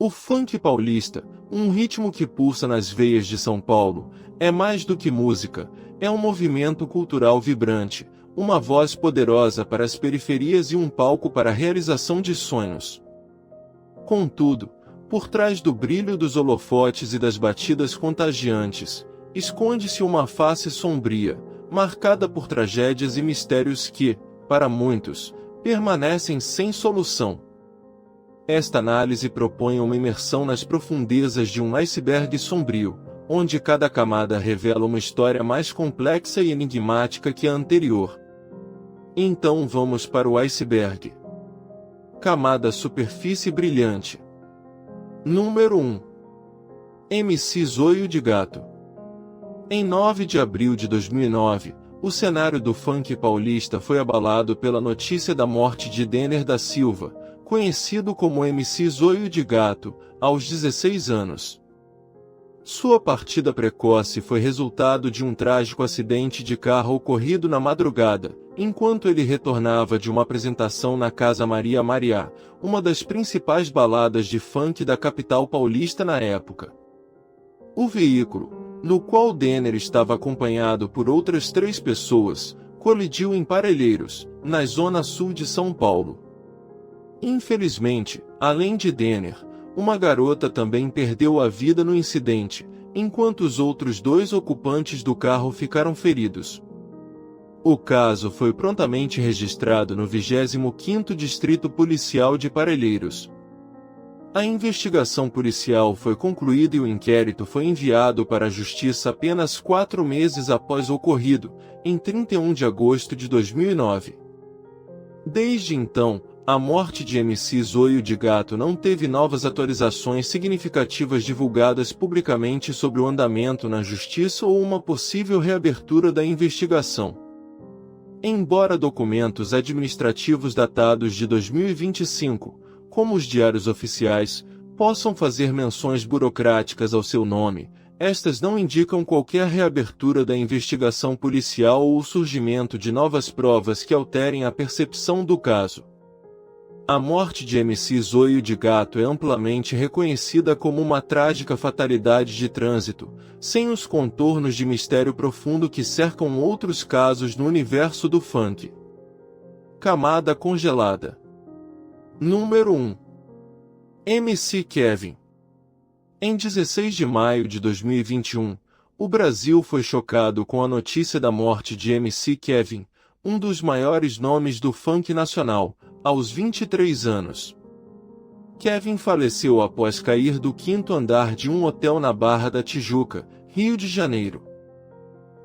O funk paulista, um ritmo que pulsa nas veias de São Paulo, é mais do que música, é um movimento cultural vibrante, uma voz poderosa para as periferias e um palco para a realização de sonhos. Contudo, por trás do brilho dos holofotes e das batidas contagiantes, esconde-se uma face sombria, marcada por tragédias e mistérios que, para muitos, permanecem sem solução. Esta análise propõe uma imersão nas profundezas de um iceberg sombrio, onde cada camada revela uma história mais complexa e enigmática que a anterior. Então vamos para o iceberg. Camada superfície brilhante. Número 1. MC Zóio de Gato. Em 9 de abril de 2009, o cenário do funk paulista foi abalado pela notícia da morte de Denner da Silva, conhecido como MC Zóio de Gato, aos 16 anos. Sua partida precoce foi resultado de um trágico acidente de carro ocorrido na madrugada, enquanto ele retornava de uma apresentação na Casa Maria Mariá, uma das principais baladas de funk da capital paulista na época. O veículo, no qual Denner estava acompanhado por outras 3 pessoas, colidiu em Parelheiros, na zona sul de São Paulo. Infelizmente, além de Denner, uma garota também perdeu a vida no incidente, enquanto os outros 2 ocupantes do carro ficaram feridos. O caso foi prontamente registrado no 25º Distrito Policial de Parelheiros. A investigação policial foi concluída e o inquérito foi enviado para a Justiça apenas 4 meses após o ocorrido, em 31 de agosto de 2009. Desde então, a morte de MC Zóio de Gato não teve novas atualizações significativas divulgadas publicamente sobre o andamento na Justiça ou uma possível reabertura da investigação. Embora documentos administrativos datados de 2025, como os diários oficiais, possam fazer menções burocráticas ao seu nome, estas não indicam qualquer reabertura da investigação policial ou o surgimento de novas provas que alterem a percepção do caso. A morte de MC Zóio de Gato é amplamente reconhecida como uma trágica fatalidade de trânsito, sem os contornos de mistério profundo que cercam outros casos no universo do funk. Camada congelada. Número 1. MC Kevin. Em 16 de maio de 2021, o Brasil foi chocado com a notícia da morte de MC Kevin, um dos maiores nomes do funk nacional, aos 23 anos. Kevin faleceu após cair do 5º andar de um hotel na Barra da Tijuca, Rio de Janeiro.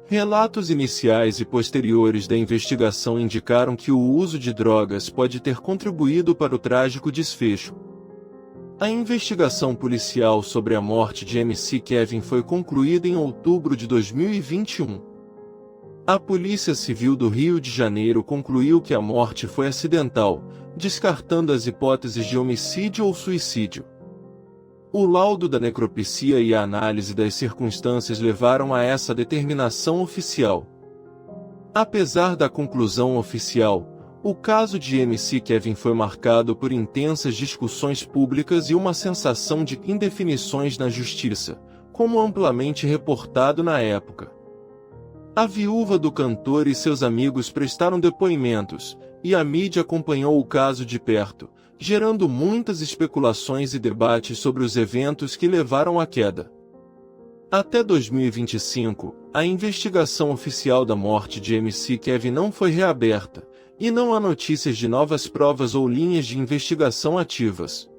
Relatos iniciais e posteriores da investigação indicaram que o uso de drogas pode ter contribuído para o trágico desfecho. A investigação policial sobre a morte de MC Kevin foi concluída em outubro de 2021. A Polícia Civil do Rio de Janeiro concluiu que a morte foi acidental, descartando as hipóteses de homicídio ou suicídio. O laudo da necropsia e a análise das circunstâncias levaram a essa determinação oficial. Apesar da conclusão oficial, o caso de MC Kevin foi marcado por intensas discussões públicas e uma sensação de indefinições na justiça, como amplamente reportado na época. A viúva do cantor e seus amigos prestaram depoimentos, e a mídia acompanhou o caso de perto, gerando muitas especulações e debates sobre os eventos que levaram à queda. Até 2025, a investigação oficial da morte de MC Kevin não foi reaberta, e não há notícias de novas provas ou linhas de investigação ativas.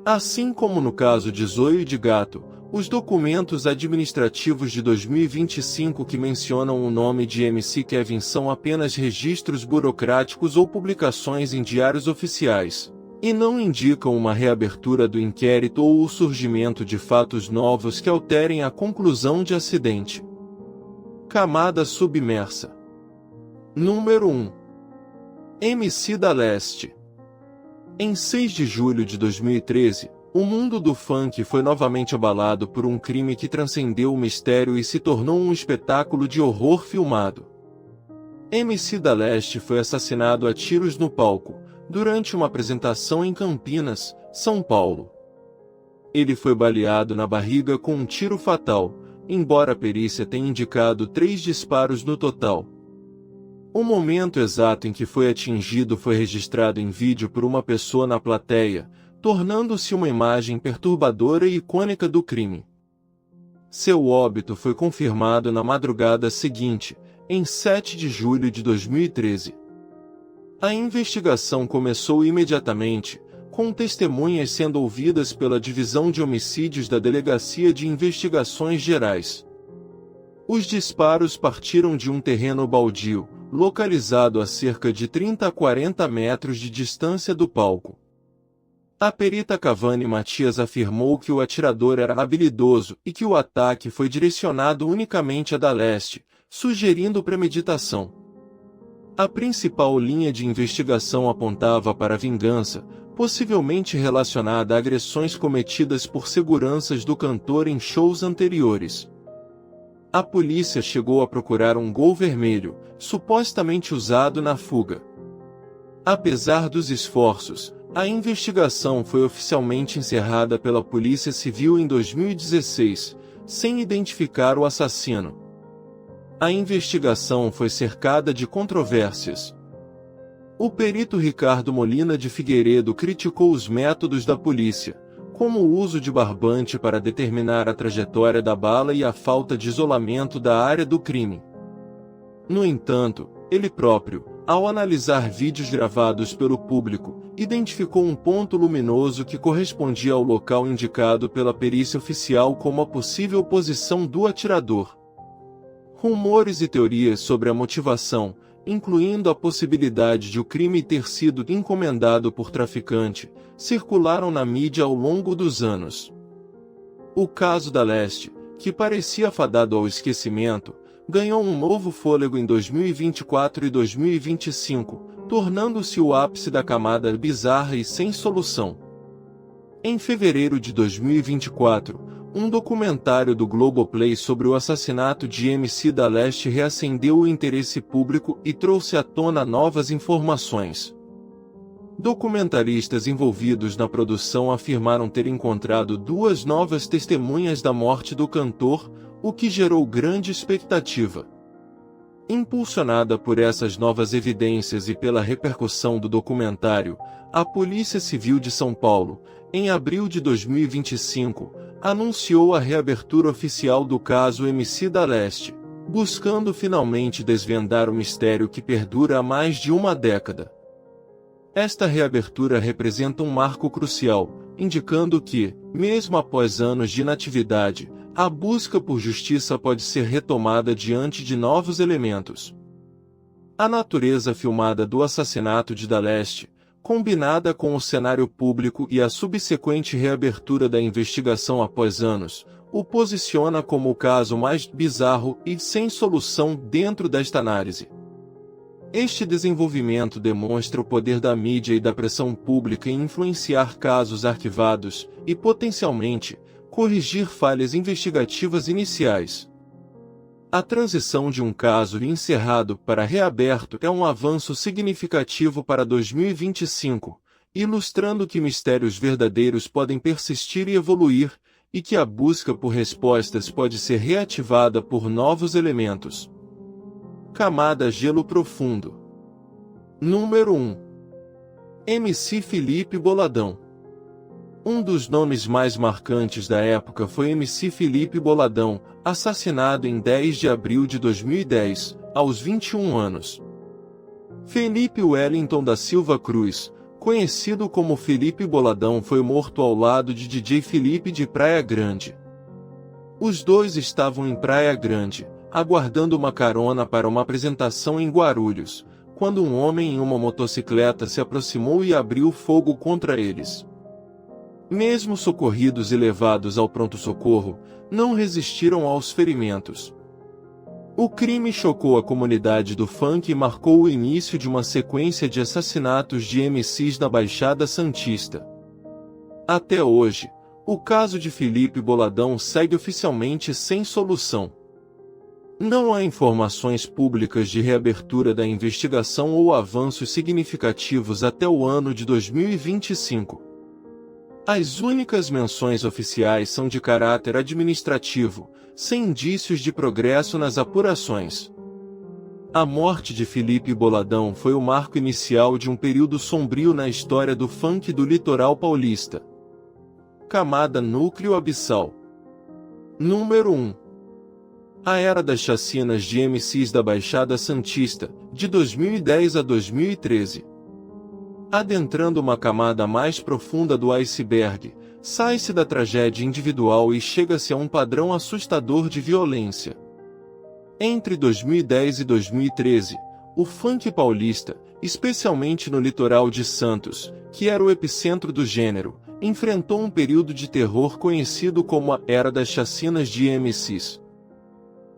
Assim como no caso de Zóio de Gato, os documentos administrativos de 2025 que mencionam o nome de MC Kevin são apenas registros burocráticos ou publicações em diários oficiais, e não indicam uma reabertura do inquérito ou o surgimento de fatos novos que alterem a conclusão de acidente. Camada submersa. Número 1. MC da Leste. Em 6 de julho de 2013, o mundo do funk foi novamente abalado por um crime que transcendeu o mistério e se tornou um espetáculo de horror filmado. MC da Leste foi assassinado a tiros no palco, durante uma apresentação em Campinas, São Paulo. Ele foi baleado na barriga com um tiro fatal, embora a perícia tenha indicado 3 disparos no total. O momento exato em que foi atingido foi registrado em vídeo por uma pessoa na plateia, tornando-se uma imagem perturbadora e icônica do crime. Seu óbito foi confirmado na madrugada seguinte, em 7 de julho de 2013. A investigação começou imediatamente, com testemunhas sendo ouvidas pela Divisão de Homicídios da Delegacia de Investigações Gerais. Os disparos partiram de um terreno baldio, localizado a cerca de 30 a 40 metros de distância do palco. A perita Cavani Matias afirmou que o atirador era habilidoso e que o ataque foi direcionado unicamente a da leste, sugerindo premeditação. A principal linha de investigação apontava para a vingança, possivelmente relacionada a agressões cometidas por seguranças do cantor em shows anteriores. A polícia chegou a procurar um Gol vermelho, supostamente usado na fuga. Apesar dos esforços, a investigação foi oficialmente encerrada pela Polícia Civil em 2016, sem identificar o assassino. A investigação foi cercada de controvérsias. O perito Ricardo Molina de Figueiredo criticou os métodos da polícia, como o uso de barbante para determinar a trajetória da bala e a falta de isolamento da área do crime. No entanto, ele próprio, ao analisar vídeos gravados pelo público, identificou um ponto luminoso que correspondia ao local indicado pela perícia oficial como a possível posição do atirador. Rumores e teorias sobre a motivação, incluindo a possibilidade de o crime ter sido encomendado por traficante, circularam na mídia ao longo dos anos. O caso da Leste, que parecia fadado ao esquecimento, ganhou um novo fôlego em 2024 e 2025, tornando-se o ápice da camada bizarra e sem solução. Em fevereiro de 2024, um documentário do Globoplay sobre o assassinato de MC da Leste reacendeu o interesse público e trouxe à tona novas informações. Documentaristas envolvidos na produção afirmaram ter encontrado 2 novas testemunhas da morte do cantor, o que gerou grande expectativa. Impulsionada por essas novas evidências e pela repercussão do documentário, a Polícia Civil de São Paulo, em abril de 2025, anunciou a reabertura oficial do caso MC da Leste, buscando finalmente desvendar o mistério que perdura há mais de uma década. Esta reabertura representa um marco crucial, indicando que, mesmo após anos de inatividade, a busca por justiça pode ser retomada diante de novos elementos. A natureza filmada do assassinato de da Leste, combinada com o cenário público e a subsequente reabertura da investigação após anos, o posiciona como o caso mais bizarro e sem solução dentro desta análise. Este desenvolvimento demonstra o poder da mídia e da pressão pública em influenciar casos arquivados e, potencialmente, corrigir falhas investigativas iniciais. A transição de um caso encerrado para reaberto é um avanço significativo para 2025, ilustrando que mistérios verdadeiros podem persistir e evoluir, e que a busca por respostas pode ser reativada por novos elementos. Camada Gelo Profundo. Número 1. MC Felipe Boladão. Um dos nomes mais marcantes da época foi MC Felipe Boladão, assassinado em 10 de abril de 2010, aos 21 anos. Felipe Wellington da Silva Cruz, conhecido como Felipe Boladão, foi morto ao lado de DJ Felipe de Praia Grande. Os dois estavam em Praia Grande, aguardando uma carona para uma apresentação em Guarulhos, quando um homem em uma motocicleta se aproximou e abriu fogo contra eles. Mesmo socorridos e levados ao pronto-socorro, não resistiram aos ferimentos. O crime chocou a comunidade do funk e marcou o início de uma sequência de assassinatos de MCs na Baixada Santista. Até hoje, o caso de Felipe Boladão segue oficialmente sem solução. Não há informações públicas de reabertura da investigação ou avanços significativos até o ano de 2025. As únicas menções oficiais são de caráter administrativo, sem indícios de progresso nas apurações. A morte de Felipe Boladão foi o marco inicial de um período sombrio na história do funk do litoral paulista. Camada Núcleo Abissal. Número 1. A Era das Chacinas de MCs da Baixada Santista, de 2010 a 2013. Adentrando uma camada mais profunda do iceberg, sai-se da tragédia individual e chega-se a um padrão assustador de violência. Entre 2010 e 2013, o funk paulista, especialmente no litoral de Santos, que era o epicentro do gênero, enfrentou um período de terror conhecido como a Era das Chacinas de MCs.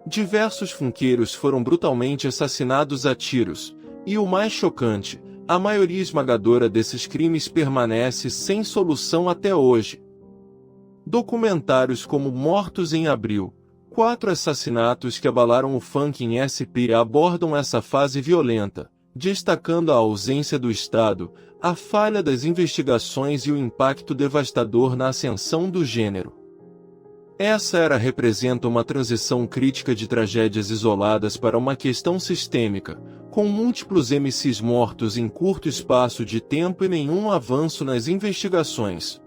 Diversos funkeiros foram brutalmente assassinados a tiros, e o mais chocante, a maioria esmagadora desses crimes permanece sem solução até hoje. Documentários como Mortos em Abril, 4 assassinatos que abalaram o funk em SP abordam essa fase violenta, destacando a ausência do Estado, a falha das investigações e o impacto devastador na ascensão do gênero. Essa era representa uma transição crítica de tragédias isoladas para uma questão sistêmica, com múltiplos MCs mortos em curto espaço de tempo e nenhum avanço nas investigações.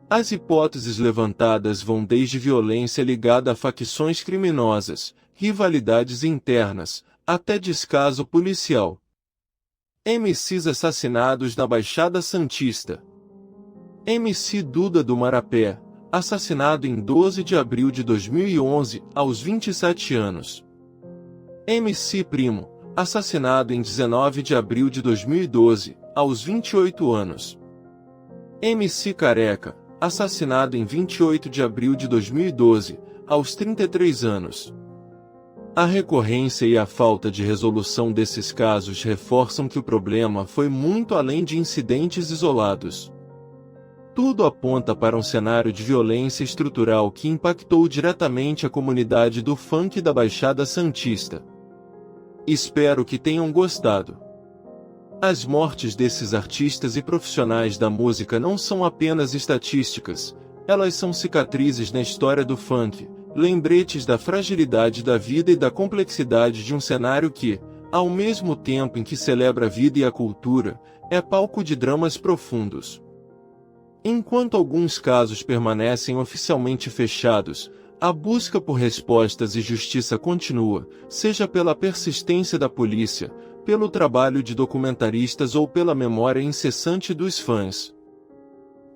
As hipóteses levantadas vão desde violência ligada a facções criminosas, rivalidades internas, até descaso policial. MCs assassinados na Baixada Santista. MC Duda do Marapé, assassinado em 12 de abril de 2011, aos 27 anos. MC Primo, assassinado em 19 de abril de 2012, aos 28 anos. MC Careca, assassinado em 28 de abril de 2012, aos 33 anos. A recorrência e a falta de resolução desses casos reforçam que o problema foi muito além de incidentes isolados. Tudo aponta para um cenário de violência estrutural que impactou diretamente a comunidade do funk da Baixada Santista. Espero que tenham gostado. As mortes desses artistas e profissionais da música não são apenas estatísticas, elas são cicatrizes na história do funk, lembretes da fragilidade da vida e da complexidade de um cenário que, ao mesmo tempo em que celebra a vida e a cultura, é palco de dramas profundos. Enquanto alguns casos permanecem oficialmente fechados, a busca por respostas e justiça continua, seja pela persistência da polícia, pelo trabalho de documentaristas ou pela memória incessante dos fãs.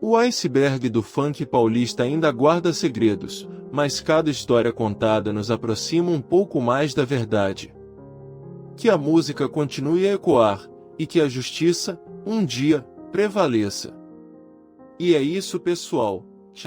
O iceberg do funk paulista ainda guarda segredos, mas cada história contada nos aproxima um pouco mais da verdade. Que a música continue a ecoar, e que a justiça, um dia, prevaleça. E é isso, pessoal.